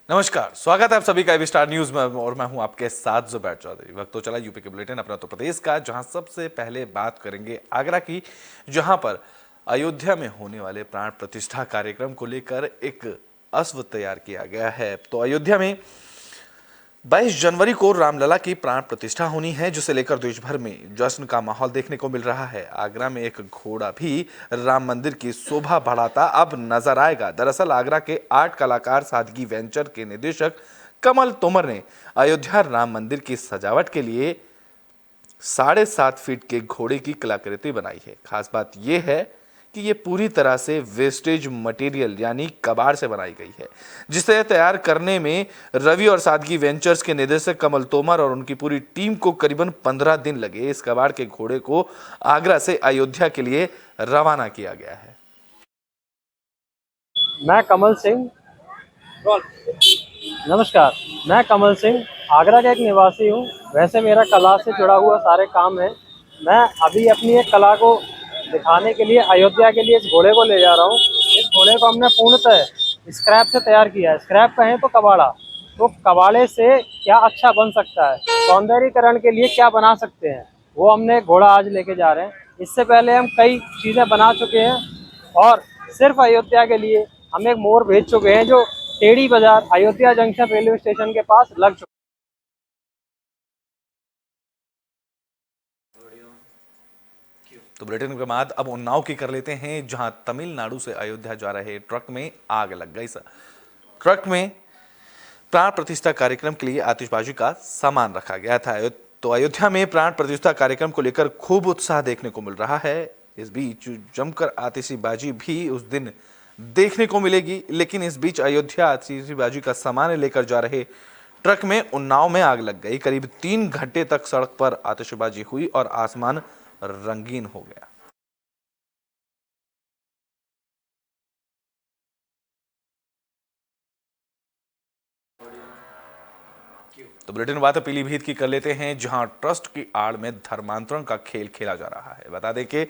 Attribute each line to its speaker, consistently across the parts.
Speaker 1: नमस्कार, स्वागत है आप सभी का एबी स्टार न्यूज में और मैं हूं आपके साथ जुबैर चौधरी। वक्त तो चला यूपी के बुलेटिन अपना उत्तर प्रदेश का, जहां सबसे पहले बात करेंगे आगरा की, जहां पर अयोध्या में होने वाले प्राण प्रतिष्ठा कार्यक्रम को लेकर एक अश्व तैयार किया गया है। तो अयोध्या में 22 जनवरी को रामलला की प्राण प्रतिष्ठा होनी है, जिसे लेकर देश भर में जश्न का माहौल देखने को मिल रहा है। आगरा में एक घोड़ा भी राम मंदिर की शोभा बढ़ाता अब नजर आएगा। दरअसल आगरा के आर्ट कलाकार सादगी वेंचर के निदेशक कमल तोमर ने अयोध्या राम मंदिर की सजावट के लिए 7.5 फीट के घोड़े की कलाकृति बनाई है। खास बात यह है कि ये पूरी तरह से वेस्टेज मटेरियल यानी कबाड़ से बनाई गई है, जिसे तैयार करने में रवि और सादगी वेंचर्स के निदेशक कमल तोमर और उनकी पूरी टीम को करीबन 15 दिन लगे। इस कबाड़ के घोड़े को आगरा से अयोध्या के लिए रवाना किया गया है।
Speaker 2: मैं कमल सिंह नमस्कार। मैं कमल सिंह आगरा का एक निवासी हूँ। वैसे मेरा कला से जुड़ा हुआ सारे काम है। मैं अभी अपनी एक कला को दिखाने के लिए अयोध्या के लिए इस घोड़े को ले जा रहा हूँ। इस घोड़े को हमने पूर्णतः स्क्रैप से तैयार किया है। स्क्रैप कहें तो कबाड़ा। तो कबाड़े से क्या अच्छा बन सकता है, सौंदर्यीकरण के लिए क्या बना सकते हैं, वो हमने घोड़ा आज लेके जा रहे हैं। इससे पहले हम कई चीज़ें बना चुके हैं और सिर्फ अयोध्या के लिए हम एक मोर भेज चुके हैं, जो टेढ़ी बाजार अयोध्या जंक्शन रेलवे स्टेशन के पास लग चुका।
Speaker 1: तो बुलेटिन के बाद अब उन्नाव की कर लेते हैं, जहां तमिलनाडु से अयोध्या जा रहे ट्रक में आग लग गई। ट्रक में प्राण प्रतिष्ठा कार्यक्रम के लिए आतिशबाजी का सामान रखा गया था। तो अयोध्या में प्राण प्रतिष्ठा कार्यक्रम को लेकर खूब उत्साह देखने को मिल रहा है। इस बीच जमकर आतिशबाजी भी उस दिन देखने को मिलेगी, लेकिन इस बीच अयोध्या आतिशबाजी का सामान लेकर जा रहे ट्रक में उन्नाव में आग लग गई। करीब 3 घंटे तक सड़क पर आतिशबाजी हुई और आसमान रंगीन हो गया। तो बुलेटिन बात पीलीभीत की कर लेते हैं, जहां ट्रस्ट की आड़ में धर्मांतरण का खेल खेला जा रहा है। बता दें कि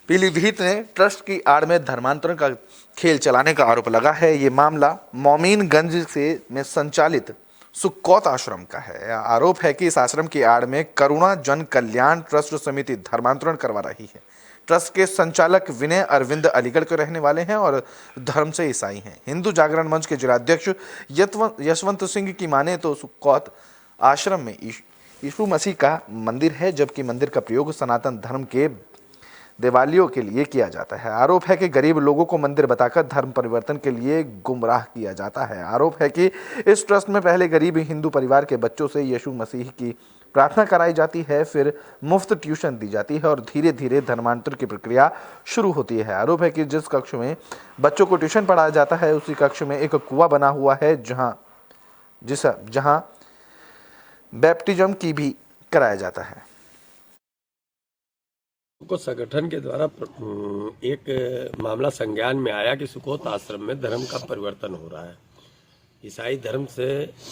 Speaker 1: पीलीभीत ने ट्रस्ट की आड़ में धर्मांतरण का खेल चलाने का आरोप लगा है। ये मामला मोमीनगंज से में संचालित सुक्कौत आश्रम का है। आरोप है कि इस आश्रम की आड़ में करुणा जन कल्याण ट्रस्ट समिति धर्मांतरण करवा रही है। ट्रस्ट के संचालक विनय अरविंद अलीगढ़ के रहने वाले हैं और धर्म से ईसाई हैं। हिंदू जागरण मंच के जिलाध्यक्ष यशवंत सिंह की माने तो सुक्कौत आश्रम में यीशु मसीह का मंदिर है, जबकि मंदिर का प्रयोग सनातन धर्म के दिवालियों के लिए किया जाता है। आरोप है कि गरीब लोगों को मंदिर बताकर धर्म परिवर्तन के लिए गुमराह किया जाता है। आरोप है कि इस ट्रस्ट में पहले गरीब हिंदू परिवार के बच्चों से यीशु मसीह की प्रार्थना कराई जाती है, फिर मुफ्त ट्यूशन दी जाती है और धीरे धीरे धर्मांतर की प्रक्रिया शुरू होती है। आरोप है कि जिस कक्ष में बच्चों को ट्यूशन पढ़ाया जाता है, उसी कक्ष में एक कुआं बना हुआ है, जहां बैप्टिज्म की भी कराया जाता है।
Speaker 3: को संगठन के द्वारा एक मामला संज्ञान में आया कि सुकोत आश्रम में धर्म का परिवर्तन हो रहा है। ईसाई धर्म से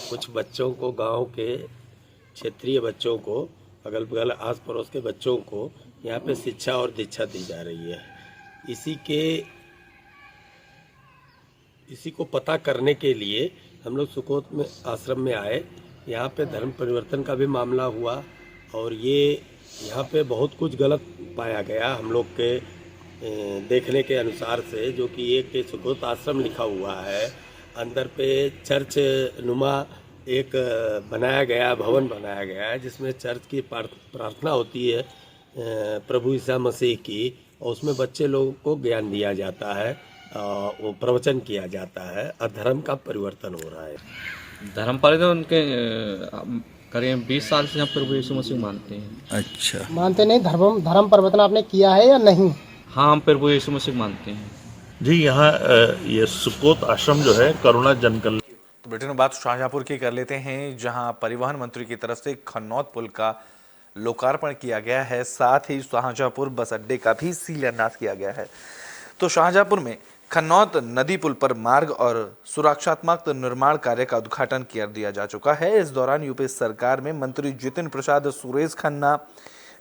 Speaker 3: कुछ बच्चों को, गांव के क्षेत्रीय बच्चों को, अगल बगल आस पड़ोस के बच्चों को यहाँ पे शिक्षा और दीक्षा दी जा रही है। इसी को पता करने के लिए हम लोग सुकोत में आश्रम में आए। यहाँ पे धर्म परिवर्तन का भी मामला हुआ और ये यहाँ पे बहुत कुछ गलत पाया गया हम लोग के देखने के अनुसार से, जो कि एक सुकोत आश्रम लिखा हुआ है, अंदर पे चर्च नुमा एक बनाया गया, भवन बनाया गया है, जिसमें चर्च की प्रार्थना होती है प्रभु ईसा मसीह की, और उसमें बच्चे लोगों को ज्ञान दिया जाता है, वो प्रवचन किया जाता है और धर्म का परिवर्तन हो रहा है।
Speaker 4: धर्म परिवर्तन उनके करीब 20 साल से यहाँ प्रभु यीशु मसीह मानते हैं।
Speaker 5: अच्छा, मानते नहीं? धर्म परिवर्तन आपने किया है या नहीं?
Speaker 4: हाँ, हम प्रभु यीशु मसीह मानते हैं
Speaker 6: जी। यहाँ ये सुकोत आश्रम जो है करुणा जन कल्याण।
Speaker 1: तो बुलेटिन में बात शाहजहांपुर की कर लेते हैं, जहां परिवहन मंत्री की तरफ से खन्नौत पुल का लोकार्पण किया गया है। साथ ही शाहजहांपुर बस अड्डे का भी शिलान्यास किया गया है। तो शाहजहांपुर में खन्नौत नदी पुल पर मार्ग और सुरक्षात्मक निर्माण कार्य का उद्घाटन कर दिया जा चुका है। इस दौरान यूपी सरकार में मंत्री जितिन प्रसाद, सुरेश खन्ना,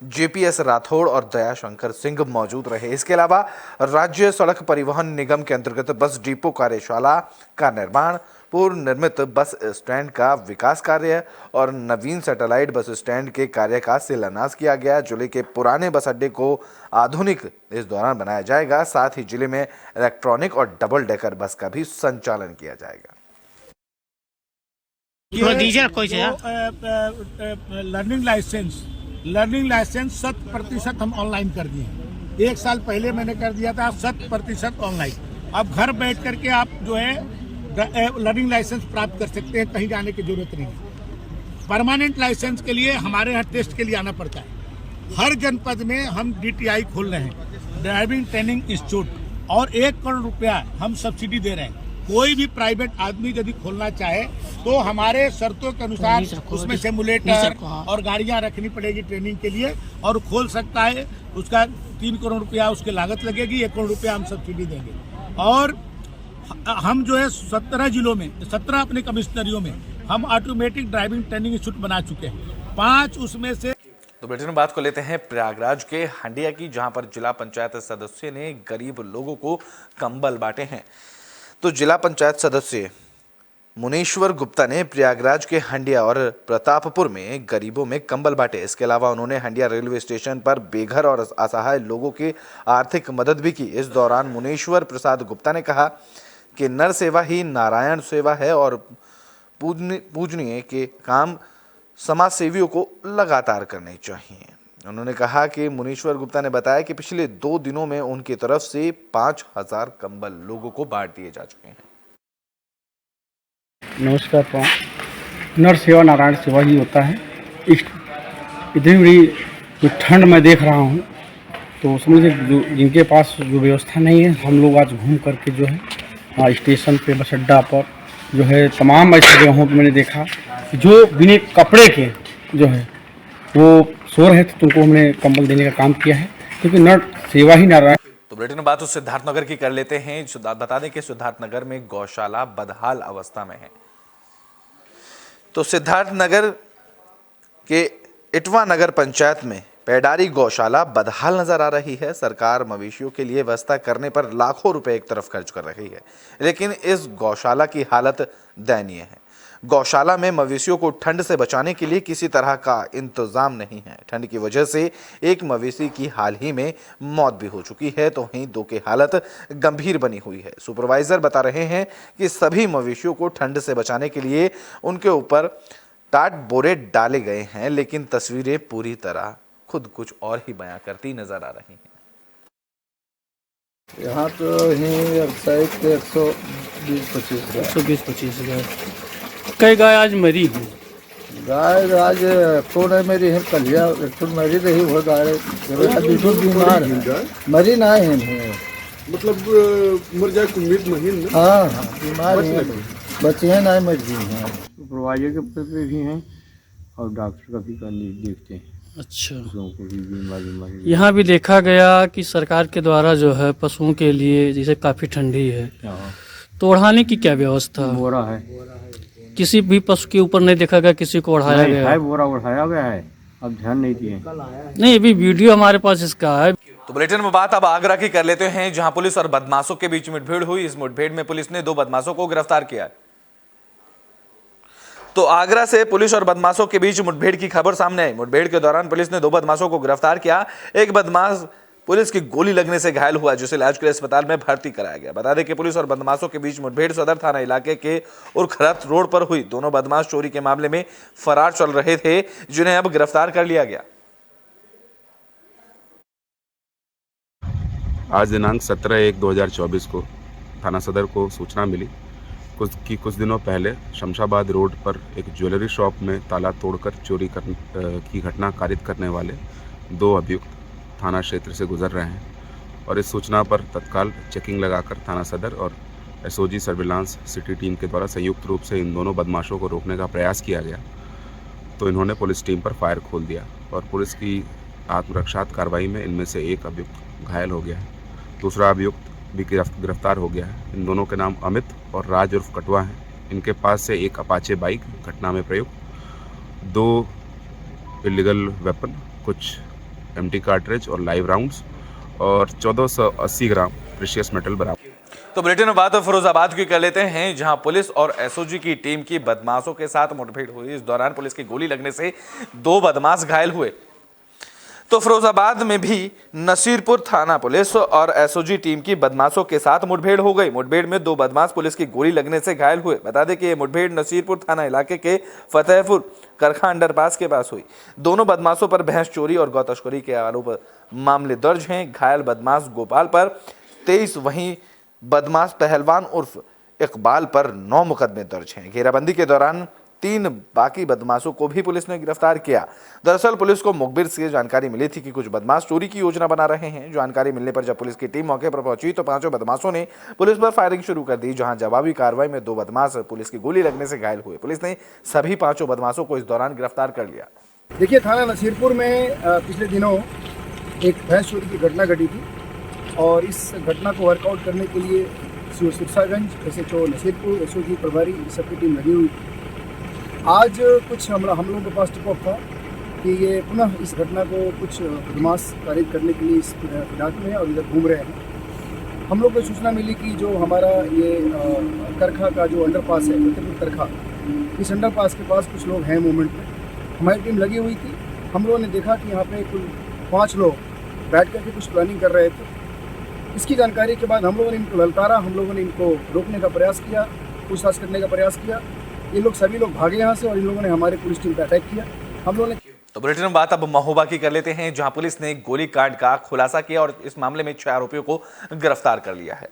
Speaker 1: जेपीएस राठौड़ और दयाशंकर सिंह मौजूद रहे। इसके अलावा राज्य सड़क परिवहन निगम के अंतर्गत बस डिपो कार्यशाला का निर्माण, पूर्व निर्मित बस स्टैंड का विकास कार्य और नवीन सैटेलाइट बस स्टैंड के कार्य का शिलान्यास किया गया। जिले के पुराने बस अड्डे को आधुनिक इस दौरान बनाया जाएगा। साथ ही जिले में इलेक्ट्रॉनिक और डबल डेकर बस का भी संचालन किया जाएगा।
Speaker 7: लर्निंग लाइसेंस 100% हम ऑनलाइन कर दिए हैं। 1 साल पहले मैंने कर दिया था 100% ऑनलाइन। अब घर बैठ करके आप जो है लर्निंग लाइसेंस प्राप्त कर सकते हैं, कहीं जाने की जरूरत नहीं है। परमानेंट लाइसेंस के लिए हमारे यहाँ टेस्ट के लिए आना पड़ता है। हर जनपद में हम DTI खोल रहे हैं, ड्राइविंग ट्रेनिंग इंस्टीट्यूट, और 1 करोड़ रुपया हम सब्सिडी दे रहे हैं। कोई भी प्राइवेट आदमी यदि खोलना चाहे तो हमारे शर्तों के अनुसार उसमें सिमुलेटर और गाड़ियां रखनी पड़ेगी ट्रेनिंग के लिए, और खोल सकता है। उसका 3 करोड़ रुपया उसकी लागत लगेगी, 1 करोड़ रुपया हम सब्सिडी देंगे। और हम जो है 17 जिलों में 17 अपने कमिश्नरियों में हम ऑटोमेटिक ड्राइविंग ट्रेनिंग इंस्टीट्यूट बना चुके हैं। 5 उसमें से।
Speaker 1: तो बुलेटिन में बात को लेते हैं प्रयागराज के हंडिया की, जहां पर जिला पंचायत सदस्य ने गरीब लोगों को कंबल बांटे हैं। तो जिला पंचायत सदस्य मुनीश्वर गुप्ता ने प्रयागराज के हंडिया और प्रतापपुर में गरीबों में कंबल बांटे। इसके अलावा उन्होंने हंडिया रेलवे स्टेशन पर बेघर और असहाय लोगों की आर्थिक मदद भी की। इस दौरान मुनीश्वर प्रसाद गुप्ता ने कहा कि नर सेवा ही नारायण सेवा है और पूजनीय के काम समाज सेवियों को लगातार करने चाहिए। उन्होंने कहा कि मुनीश्वर गुप्ता ने बताया कि पिछले 2 दिनों में उनकी तरफ से 5000 कंबल लोगों को बांट दिए जा चुके हैं।
Speaker 8: नमस्कार। नर सेवा नारायण सेवा ही होता है। इतनी बड़ी जो ठंड में देख रहा हूँ तो समझिए जो जिनके पास जो व्यवस्था नहीं है, हम लोग आज घूम करके जो है स्टेशन पे बस अड्डा पर जो है तमाम ऐसी जगहों पर मैंने देखा जो बिना कपड़े के जो है वो सो रहे थे, तो उनको हमने कंबल देने का काम किया है, क्योंकि नर सेवा ही नारायण।
Speaker 1: तो बुलेटिन में बात उस सिद्धार्थनगर की कर लेते हैं। बता दें कि सिद्धार्थनगर में गौशाला बदहाल अवस्था में है। तो सिद्धार्थनगर के इटवा नगर पंचायत में पैडारी गौशाला बदहाल नजर आ रही है। सरकार मवेशियों के लिए व्यवस्था करने पर लाखों रुपए एक तरफ खर्च कर रही है, लेकिन इस गौशाला की हालत दयनीय है। गौशाला में मवेशियों को ठंड से बचाने के लिए किसी तरह का इंतजाम नहीं है। ठंड की वजह से एक मवेशी की हाल ही में मौत भी हो चुकी है, तो वहीं 2 की हालत गंभीर बनी हुई है। सुपरवाइजर बता रहे हैं कि सभी मवेशियों को ठंड से बचाने के लिए उनके ऊपर टाट बोरे डाले गए हैं, लेकिन तस्वीरें पूरी तरह खुद कुछ और ही बयां करती नजर आ रही हैं।
Speaker 9: यहाँ तो ही 120-25 हज़ार।
Speaker 8: कई गाय आज मरी है।
Speaker 9: गाय आज तो नहीं मेरी है, कलिया तो मरी रही वो गाय बिल्कुल बीमार है, मरी ना है,
Speaker 10: मतलब मर जाए उम्मीद नहीं।
Speaker 9: हाँ बीमार है, बच्चे ना मर गई हैं।
Speaker 8: सुपरवाइजर के पद पे भी हैं और डॉक्टर का भी देखते हैं। अच्छा, पशुओं को भी बीमारी। यहाँ भी देखा गया कि सरकार के द्वारा जो है पशुओं के लिए, जैसे काफी ठंडी है तो ओढ़ाने की क्या व्यवस्था? बोरा है, किसी भी पशु के ऊपर नहीं देखा गया किसी को ओढ़ाया गया है। बोरा ओढ़ाया गया है, अब ध्यान नहीं दिए। नहीं, अभी वीडियो हमारे पास इसका है।
Speaker 1: तो बुलेटिन में बात अब आगरा की कर लेते हैं, जहां पुलिस और बदमाशों के बीच मुठभेड़ हुई। इस मुठभेड़ में पुलिस ने 2 बदमाशों को गिरफ्तार किया। तो आगरा से पुलिस और बदमाशों के बीच मुठभेड़ की खबर सामने आई। मुठभेड़ के दौरान पुलिस ने 2 बदमाशों को गिरफ्तार किया। एक बदमाश पुलिस की गोली लगने से घायल हुआ, जिसे इलाज के लिए अस्पताल में भर्ती कराया गया। बता दें कि पुलिस और बदमाशों के बीच मुठभेड़ सदर थाना इलाके के उर्खरत रोड पर हुई। दोनों बदमाश चोरी के मामले में फरार चल रहे थे, जिन्हें अब गिरफ्तार कर लिया गया।
Speaker 11: आज दिनांक 17/1/2024 को थाना सदर को सूचना मिली कुछ दिनों पहले शमशाबाद रोड पर एक ज्वेलरी शॉप में ताला तोड़कर चोरी की घटना कारित करने वाले 2 अभियुक्त थाना क्षेत्र से गुजर रहे हैं, और इस सूचना पर तत्काल चेकिंग लगाकर थाना सदर और एसओजी सर्विलांस सिटी टीम के द्वारा संयुक्त रूप से इन दोनों बदमाशों को रोकने का प्रयास किया गया। तो इन्होंने पुलिस टीम पर फायर खोल दिया और पुलिस की आत्मरक्षात्मक कार्रवाई में इनमें से एक अभियुक्त घायल हो गया है, दूसरा अभियुक्त भी गिरफ्तार हो गया है। इन दोनों के नाम अमित और राज उर्फ कटवा हैं। इनके पास से एक अपाचे बाइक, घटना में प्रयुक्त 2 इलीगल वेपन, कुछ एम्प्टी कार्ट्रिज और लाइव राउंड्स और 1480 ग्राम प्रीशियस मेटल बरामद।
Speaker 1: तो बुलेटिन में बात फिरोजाबाद की कर लेते हैं, जहां पुलिस और एसओजी की टीम की बदमाशों के साथ मुठभेड़ हुई। इस दौरान पुलिस की गोली लगने से 2 बदमाश घायल हुए। तो फिरोजाबाद में भी नसीरपुर थाना पुलिस और एसओजी टीम की बदमाशों के साथ मुठभेड़ हो गई। मुठभेड़ में 2 बदमाश पुलिस की गोली लगने से घायल हुए। बता दें कि यह मुठभेड़ नसीरपुर थाना इलाके के फतेहपुर करखा अंडरपास के पास हुई। दोनों बदमाशों पर भैंस चोरी और गौ तस्करी के आरोप मामले दर्ज हैं। घायल बदमाश गोपाल पर 23, वहीं बदमाश पहलवान उर्फ इकबाल पर 9 मुकदमे दर्ज हैं। घेराबंदी के दौरान 3 बाकी बदमाशों को भी पुलिस ने गिरफ्तार किया। दरअसल पुलिस को मुखबिर से जानकारी मिली थी कि कुछ बदमाश चोरी की योजना बना रहे हैं। जानकारी मिलने पर जब पुलिस की टीम मौके पर पहुंची तो 5 बदमाशों ने पुलिस पर फायरिंग शुरू कर दी, जहां जवाबी कार्रवाई में 2 बदमाश पुलिस की गोली लगने से घायल हुए। पुलिस ने सभी 5 बदमाशों को इस दौरान गिरफ्तार कर लिया।
Speaker 5: देखिए, थाना नसीरपुर में पिछले दिनों एक भैंस चोरी की घटना घटी थी और इस घटना को वर्कआउट करने के लिए सिरसागंज, SHO नसीरपुर, SOG प्रभारी, सबकी टीम लगी हुई थी। आज कुछ हम लोगों के पास टिप ऑफ था कि ये पुनः इस घटना को कुछ बदमाश कारित करने के लिए इस फिराक में है और इधर घूम रहे हैं। हम लोग को सूचना मिली कि जो हमारा ये करखा का जो अंडरपास है, फतेहपुर करखा, इस अंडरपास के पास कुछ लोग हैं मूवमेंट में। हमारी टीम लगी हुई थी। हम लोगों ने देखा कि यहाँ पे कुल 5 लोग बैठ करके कुछ प्लानिंग कर रहे थे। इसकी जानकारी के बाद हम लोगों ने इनको ललकारा, हम लोगों ने इनको रोकने का प्रयास किया, पूछताछ करने का प्रयास किया। ये लोग सभी लोग भागे यहाँ से और इन लोगों ने हमारी पुलिस टीम पर अटैक किया। हम लोगों ने
Speaker 1: तो बुलेटिन में बात अब महोबा की कर लेते हैं, जहां पुलिस ने गोलीकांड का खुलासा किया और इस मामले में 6 आरोपियों को गिरफ्तार कर लिया है।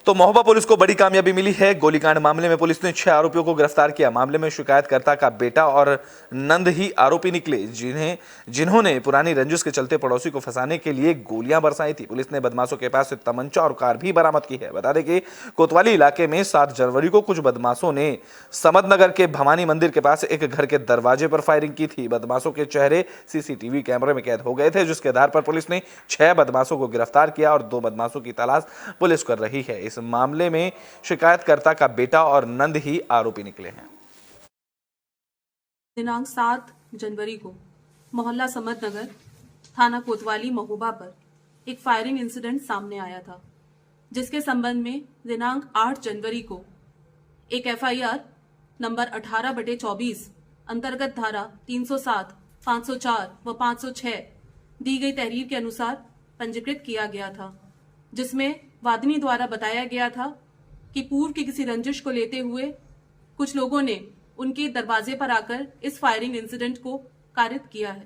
Speaker 1: तो महोबा पुलिस को बड़ी कामयाबी मिली है। गोलीकांड मामले में पुलिस ने 6 आरोपियों को गिरफ्तार किया। मामले में शिकायतकर्ता का बेटा और नंद ही आरोपी निकले, जिन्होंने पुरानी रंजिश के चलते पड़ोसी को फंसाने के लिए गोलियां बरसाई थी। पुलिस ने बदमाशों के पास से तमंचा और कार भी बरामद की है। बता दें कि कोतवाली इलाके में 7 जनवरी को कुछ बदमाशों ने समदनगर के भवानी मंदिर के पास एक घर के दरवाजे पर फायरिंग की थी। बदमाशों के चेहरे CCTV कैमरे में कैद हो गए थे, जिसके आधार पर पुलिस ने 6 बदमाशों को गिरफ्तार किया और 2 बदमाशों की तलाश पुलिस कर रही है। इस मामले में शिकायतकर्ता का बेटा और नंद ही आरोपी निकले हैं।
Speaker 12: दिनांक 7 जनवरी को मोहल्ला समदनगर, थाना कोतवाली महोबा पर एक फायरिंग इंसिडेंट सामने आया था, जिसके संबंध में दिनांक 8 जनवरी को एक FIR नंबर 18/24 अंतर्गत धारा 307, 504 व 506 दी गई तहरीर के अनुसार पंजीकृत किया गया था, जिसमें वादिनी द्वारा बताया गया था कि पूर्व की किसी रंजिश को लेते हुए कुछ लोगों ने उनके दरवाजे पर आकर इस फायरिंग इंसिडेंट को कारित किया है।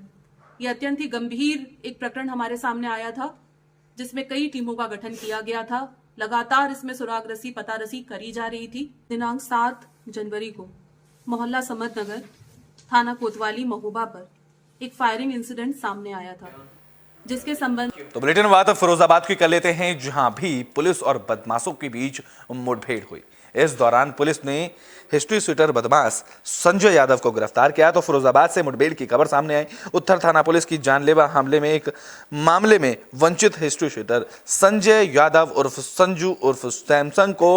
Speaker 12: यह अत्यंत ही गंभीर एक प्रकरण हमारे सामने आया था, जिसमें कई टीमों का गठन किया गया था। लगातार इसमें सुराग रसी, पता रसी करी जा रही थी। दिनांक 7 जनवरी को मोहल्ला समदनगर, थाना कोतवाली महोबा पर एक फायरिंग इंसिडेंट सामने आया था, जिसके संबंध
Speaker 1: तो बुलेटिन में बात फिरोजाबाद की कर लेते हैं, जहां भी पुलिस और बदमाशों के बीच मुठभेड़ हुई। इस दौरान पुलिस ने हिस्ट्री शीटर बदमाश संजय यादव को गिरफ्तार किया। तो फिरोजाबाद से मुठभेड़ की खबर सामने आई। उत्तर थाना पुलिस की जानलेवा हमले में एक मामले में वंचित हिस्ट्री शीटर संजय यादव उर्फ संजू उर्फ सैमसंग को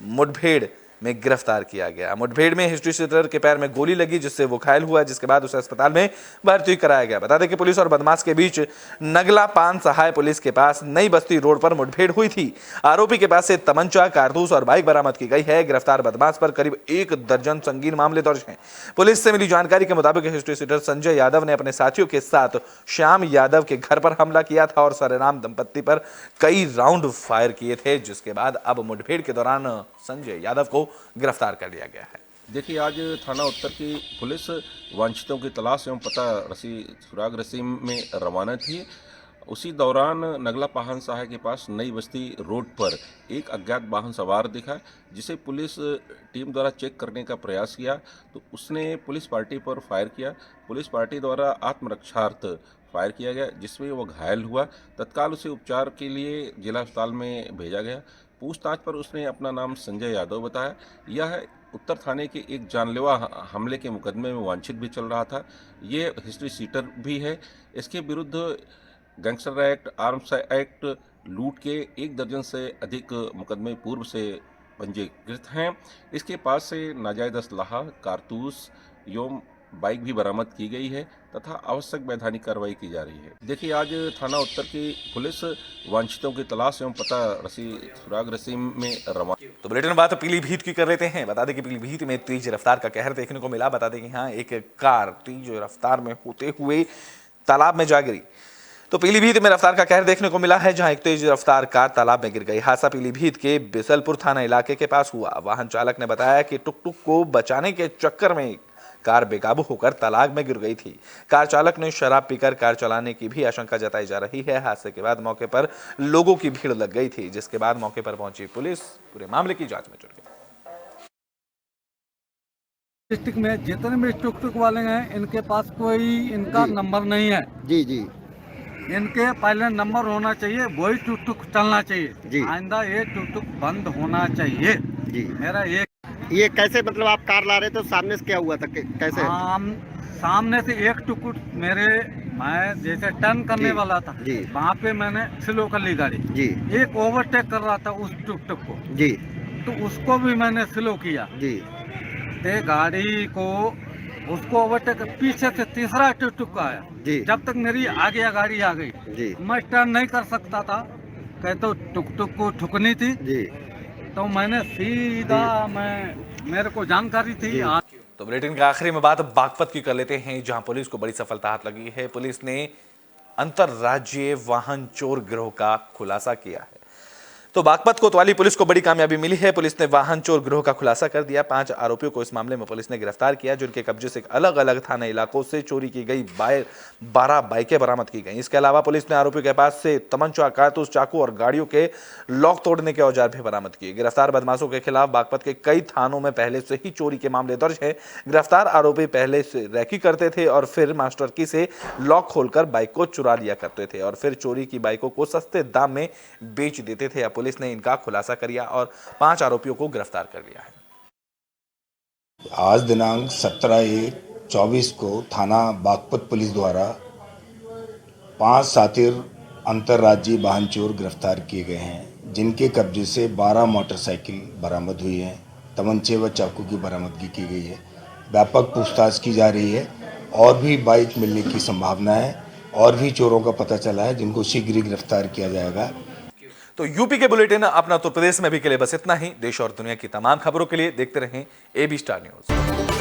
Speaker 1: मुठभेड़ में गिरफ्तार किया गया। मुठभेड़ में हिस्ट्री शीटर के पैर में गोली लगी, जिससे वो घायल हुआ, जिसके बाद उसे अस्पताल में भर्ती कराया गया। बता दें कि पुलिस और बदमाश के बीच नगला पान सहाय पुलिस के पास नई बस्ती रोड पर मुठभेड़ हुई थी। आरोपी के पास से तमंचा, कारतूस और बाइक बरामद की गई है। गिरफ्तार बदमाश पर करीब 1 दर्जन संगीन मामले दर्ज हैं। पुलिस से मिली जानकारी के मुताबिक हिस्ट्री शीटर संजय यादव ने अपने साथियों के साथ श्याम यादव के घर पर हमला किया था और सरेराम दंपत्ति पर कई राउंड फायर किए थे, जिसके बाद अब मुठभेड़ के दौरान संजय यादव को गिरफ्तार कर लिया गया है।
Speaker 13: देखिए, आज थाना उत्तर की पुलिस वांछितों की तलाश एवं पता रसी सुराग रसी में रवाना थी। उसी दौरान नगला पाहन सहाय के पास नई बस्ती रोड पर एक अज्ञात वाहन सवार दिखा, जिसे पुलिस टीम द्वारा चेक करने का प्रयास किया तो उसने पुलिस पार्टी पर फायर किया। पुलिस पार्टी द्वारा आत्मरक्षार्थ फायर किया गया, जिसमें वो घायल हुआ। तत्काल उसे उपचार के लिए जिला अस्पताल में भेजा गया। पूछताछ पर उसने अपना नाम संजय यादव बताया। यह उत्तर थाने के एक जानलेवा हमले के मुकदमे में वांछित भी चल रहा था। ये हिस्ट्री शीटर भी है। इसके विरुद्ध गैंगस्टर एक्ट, आर्म्स एक्ट, लूट के 1 दर्जन से अधिक मुकदमे पूर्व से पंजीकृत हैं। इसके पास से नाजायज असलाहा, कारतूस एवं बाइक भी बरामद की गई है तथा आवश्यक वैधानिक कार्रवाई की जा रही है। देखिए, आज थाना उत्तर की पुलिस वांछितों की तलाश एवं पता सुराग रसीम में रवाना।
Speaker 1: तो बुलेटिन बात पीलीभीत की कर लेते हैं। बता दें कि पीलीभीत में तेज रफ्तार का कहर देखने को मिला। बता दें कि यहाँ एक कार तेज रफ्तार में होते हुए तालाब में जा गिरी। तो पीलीभीत में रफ्तार का कहर देखने को मिला है, जहां एक तेज रफ्तार कार तालाब में गिर गई। हादसा पीलीभीत के बिसलपुर थाना इलाके के पास हुआ। वाहन चालक ने बताया कि टुक-टुक को बचाने के चक्कर में कार बेकाबू होकर तालाब में गिर गई थी। कार चालक ने शराब पीकर कार चलाने की भी आशंका जताई जा रही है। हादसे के बाद मौके पर लोगों की भीड़ लग गई थी, जिसके बाद मौके पर पहुंची पुलिस पूरे मामले की जांच में जुट गई।
Speaker 9: डिस्ट्रिक्ट में जितने भी टुक-टुक वाले हैं, इनके पास कोई इनका नंबर नहीं है। जी जी, इनके पहले नंबर होना चाहिए, वही टुक-टुक चलना चाहिए जी। आइंदा ये टुक-टुक बंद होना चाहिए जी। मेरा ये कैसे, मतलब आप कार ला रहे तो सामने से क्या हुआ था, कैसे? सामने से एक टुक-टुक मैं जैसे टर्न करने वाला था जी, वहाँ पे मैंने स्लो कर ली गाड़ी जी। एक ओवरटेक कर रहा था उस टुक-टुक को जी, तो उसको भी मैंने स्लो किया जी। ते गाड़ी को उसको ओवरटेक, पीछे से तीसरा टुक आया जी। जब तक मेरी आगे गाड़ी आ गई जी, मैं टर्न नहीं कर सकता था, कहते टुक को ठुकनी थी जी। तो मैंने सीधा, मेरे को जानकारी थी।
Speaker 1: तो बुलेटिन के आखिरी में बात बागपत की कर लेते हैं, जहां पुलिस को बड़ी सफलता हाथ लगी है। पुलिस ने अंतरराज्यीय वाहन चोर गिरोह का खुलासा किया है। तो बागपत कोतवाली पुलिस को बड़ी कामयाबी मिली है। पुलिस ने वाहन चोर गिरोह का खुलासा कर दिया। 5 आरोपियों को इस मामले में पुलिस ने गिरफ्तार किया, जिनके कब्जे से अलग अलग थाना इलाकों से चोरी की गई 12 बाइकें बरामद की गई। इसके अलावा पुलिस ने आरोपियों के पास से तमंचा, कारतूस, चाकू और गाड़ियों के लॉक तोड़ने के औजार भी बरामद किए। गिरफ्तार बदमाशों के खिलाफ बागपत के कई थानों में पहले से ही चोरी के मामले दर्ज है। गिरफ्तार आरोपी पहले से रैकी करते थे और फिर मास्टर की से लॉक खोलकर बाइक को चुरा लिया करते थे और फिर चोरी की बाइकों को सस्ते दाम में बेच देते थे। अब पुलिस ने इनका खुलासा कर दिया और 5 आरोपियों को गिरफ्तार कर लिया है।
Speaker 14: आज दिनांक 17/1/24 को थाना बागपत पुलिस द्वारा 5 सातिर अंतर्राज्यीय वाहन चोर गिरफ्तार किए गए हैं, जिनके कब्जे से 12 मोटरसाइकिल बरामद हुई हैं, तमंचे व चाकू की बरामदगी की गई है। व्यापक पूछताछ की जा रही है और भी बाइक मिलने की संभावना है और भी चोरों का पता चला है, जिनको शीघ्र ही गिरफ्तार किया जाएगा।
Speaker 1: तो यूपी के बुलेटिन अपना उत्तर प्रदेश में भी के लिए बस इतना ही। देश और दुनिया की तमाम खबरों के लिए देखते रहें AB स्टार न्यूज।